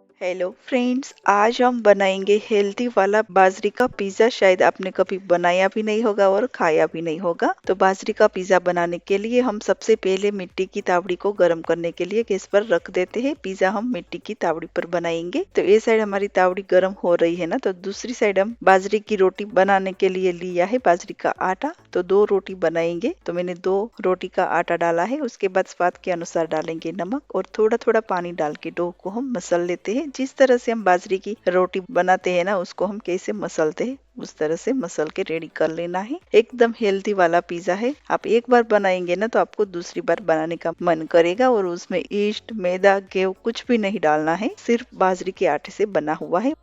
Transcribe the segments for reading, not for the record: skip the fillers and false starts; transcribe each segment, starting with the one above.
Hello friends, आज हम बनाएंगे हेल्दी वाला बाजरे का पिज्जा। शायद आपने कभी बनाया भी नहीं होगा और खाया भी नहीं होगा। तो बाजरे का पिज्जा बनाने के लिए हम सबसे पहले मिट्टी की तावड़ी को गर्म करने के लिए गैस पर रख देते हैं। पिज्जा हम मिट्टी की तावड़ी पर बनाएंगे। तो ये साइड हमारी तावड़ी गर्म हो रही है ना, तो दूसरी साइड हम बाजरे की रोटी बनाने के लिए लिया है बाजरे का आटा। तो 2 रोटी बनाएंगे। तो मैंने 2 रोटी का आटा डाला है। उसके बाद स्वाद के अनुसार डालेंगे नमक और थोड़ा थोड़ा पानी डाल के डो को हम मसल लेते हैं। जिस तरह से हम बाजरे की रोटी बनाते हैं ना, उसको हम कैसे मसलते हैं उस तरह से मसल के रेडी कर लेना है। एकदम हेल्दी वाला पिज्जा है। आप एक बार बनाएंगे ना, तो आपको दूसरी बार बनाने का मन करेगा। और उसमें ईस्ट, मैदा, गेहूं कुछ भी नहीं डालना है, सिर्फ बाजरे के आटे से बना हुआ है।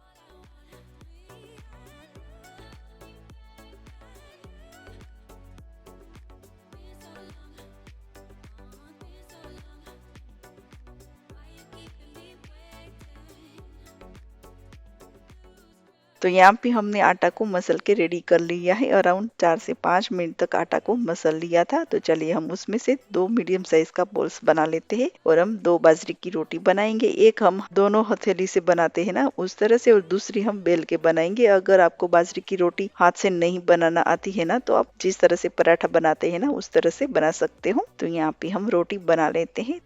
तो यहाँ पे हमने आटा को मसल के रेडी कर लिया है। अराउंड 4 से 5 मिनट तक आटा को मसल लिया था। तो चलिए हम उसमें से 2 मीडियम साइज का बॉल्स बना लेते हैं और हम 2 बाजरे की रोटी बनाएंगे। एक हम दोनों हथेली से बनाते हैं ना, उस तरह से, और दूसरी हम बेल के बनाएंगे। अगर आपको बाजरे की रोटी हाथ से नहीं बनाना आती है ना, तो आप जिस तरह से पराठा बनाते हैं ना, उस तरह से बना सकते हो। तो यहाँ पे हम रोटी बना लेते हैं।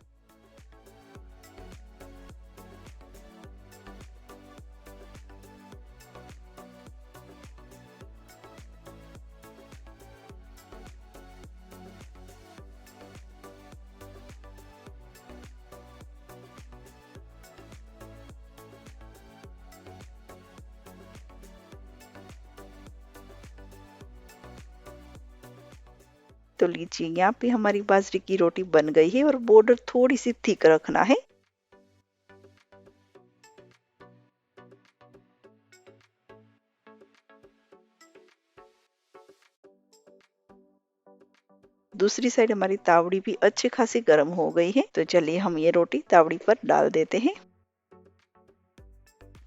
तो लीजिए, यहाँ पे हमारी बाजरे की रोटी बन गई है और बॉर्डर थोड़ी सी थिक रखना है। दूसरी साइड हमारी तावड़ी भी अच्छी खासी गर्म हो गई है। तो चलिए हम ये रोटी तावड़ी पर डाल देते हैं।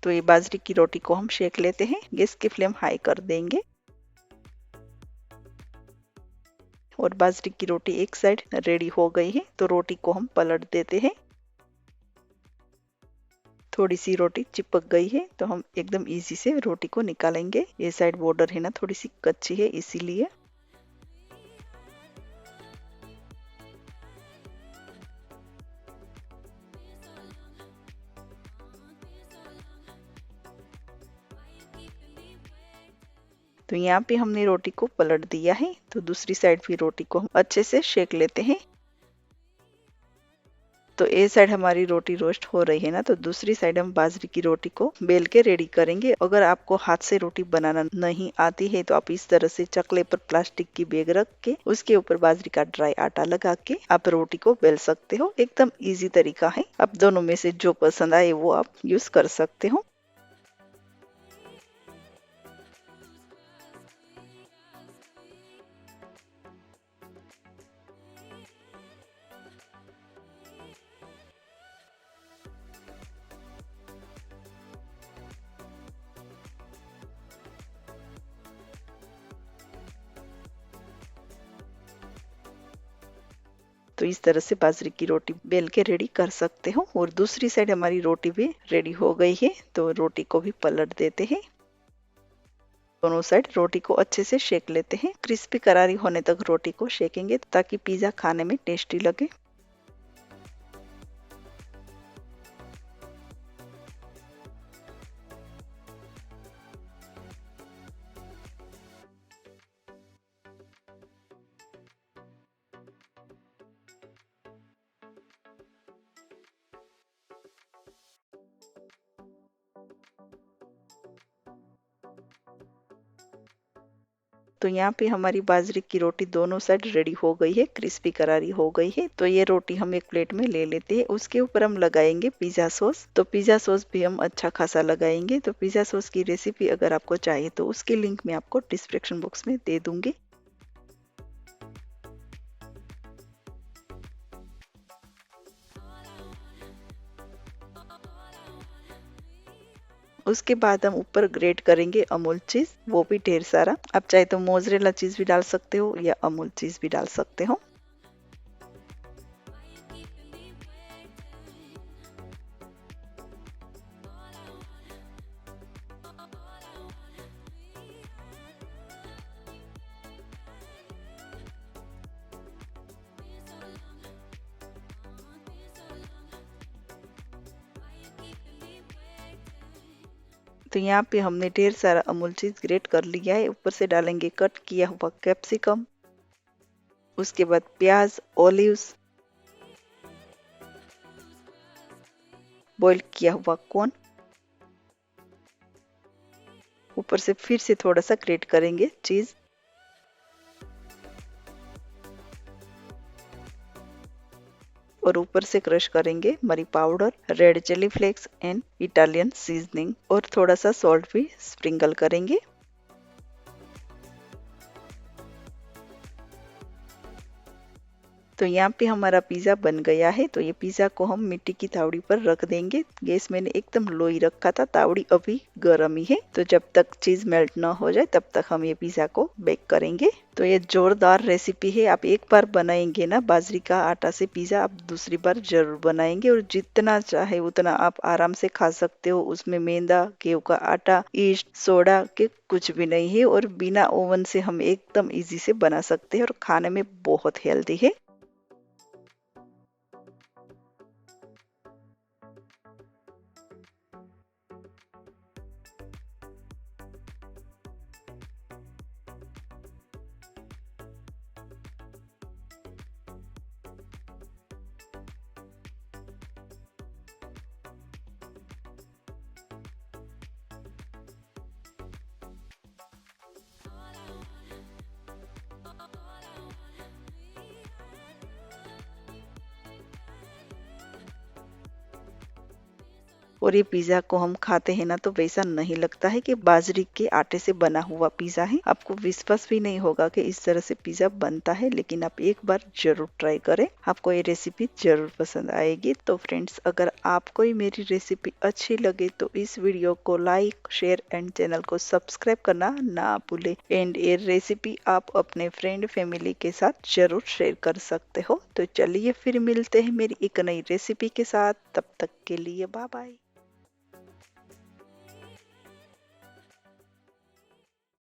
तो ये बाजरे की रोटी को हम सेक लेते हैं। गैस की फ्लेम हाई कर देंगे और बाजरे की रोटी एक साइड रेडी हो गई है। तो रोटी को हम पलट देते हैं। थोड़ी सी रोटी चिपक गई है, तो हम एकदम इजी से रोटी को निकालेंगे। ये साइड बॉर्डर है ना, थोड़ी सी कच्ची है, इसीलिए। तो यहाँ पे हमने रोटी को पलट दिया है। तो दूसरी साइड भी रोटी को हम अच्छे से सेक लेते हैं। तो ए साइड हमारी रोटी रोस्ट हो रही है ना, तो दूसरी साइड हम बाजरे की रोटी को बेल के रेडी करेंगे। अगर आपको हाथ से रोटी बनाना नहीं आती है, तो आप इस तरह से चकले पर प्लास्टिक की बैग रख के उसके ऊपर बाजरे का ड्राई आटा लगा के आप रोटी को बेल सकते हो। एकदम इजी तरीका है। आप दोनों में से जो पसंद आए वो आप यूज कर सकते हो। तो इस तरह से बाजरे की रोटी बेल के रेडी कर सकते हो। और दूसरी साइड हमारी रोटी भी रेडी हो गई है। तो रोटी को भी पलट देते हैं। दोनों साइड रोटी को अच्छे से सेक लेते हैं। क्रिस्पी करारी होने तक रोटी को सेकेंगे, ताकि पिज्जा खाने में टेस्टी लगे। तो यहाँ पे हमारी बाजरे की रोटी दोनों साइड रेडी हो गई है, क्रिस्पी करारी हो गई है। तो ये रोटी हम एक प्लेट में ले लेते हैं। उसके ऊपर हम लगाएंगे पिज्जा सॉस। तो पिज्जा सॉस भी हम अच्छा खासा लगाएंगे। तो पिज्जा सॉस की रेसिपी अगर आपको चाहिए, तो उसकी लिंक मैं आपको डिस्क्रिप्शन बॉक्स में दे दूंगी। उसके बाद हम ऊपर ग्रेट करेंगे अमूल चीज, वो भी ढेर सारा। आप चाहे तो मोजरेला चीज भी डाल सकते हो या अमूल चीज भी डाल सकते हो। तो यहाँ पे हमने ढेर सारा अमूल चीज ग्रेट कर लिया है। ऊपर से डालेंगे कट किया हुआ कैप्सिकम, उसके बाद प्याज, ऑलिव्स, बॉईल किया हुआ कॉर्न, ऊपर से फिर से थोड़ा सा ग्रेट करेंगे चीज, और ऊपर से क्रश करेंगे मरी powder, red chilli flakes and Italian seasoning, और थोड़ा सा सॉल्ट भी स्प्रिंकल करेंगे। तो यहाँ पे हमारा पिज़्ज़ा बन गया है। तो ये पिज़्ज़ा को हम मिट्टी की तावड़ी पर रख देंगे। गैस मैंने एकदम लो ही रखा था, तावड़ी अभी गर्म ही है। तो जब तक चीज़ मेल्ट ना हो जाए तब तक हम ये पिज़्ज़ा को बेक करेंगे। तो ये जोरदार रेसिपी है। आप एक बार बनाएंगे ना बाजरी का आटा से पिज़्ज़ा, आप दूसरी बार जरूर बनाएंगे, और जितना चाहे उतना आप आराम से खा सकते हो। उसमें मैदा, गेहूं का आटा, ईस्ट, सोडा के कुछ भी नहीं है, और बिना ओवन से हम एकदम इजी से बना सकते हैं, और खाने में बहुत हेल्दी है। और ये पिज्जा को हम खाते हैं ना तो वैसा नहीं लगता है कि बाजरी के आटे से बना हुआ पिज्जा है। आपको विश्वास भी नहीं होगा कि इस तरह से पिज्जा बनता है, लेकिन आप एक बार जरूर ट्राई करें, आपको ये रेसिपी जरूर पसंद आएगी। तो फ्रेंड्स, अगर आपको ये मेरी रेसिपी अच्छी लगे तो इस वीडियो को लाइक, शेयर एंड चैनल को सब्सक्राइब करना ना भूले। एंड ये रेसिपी आप अपने फ्रेंड फैमिली के साथ जरूर शेयर कर सकते हो। तो चलिए फिर मिलते हैं मेरी एक नई रेसिपी के साथ। तब तक के लिए बाय बाय।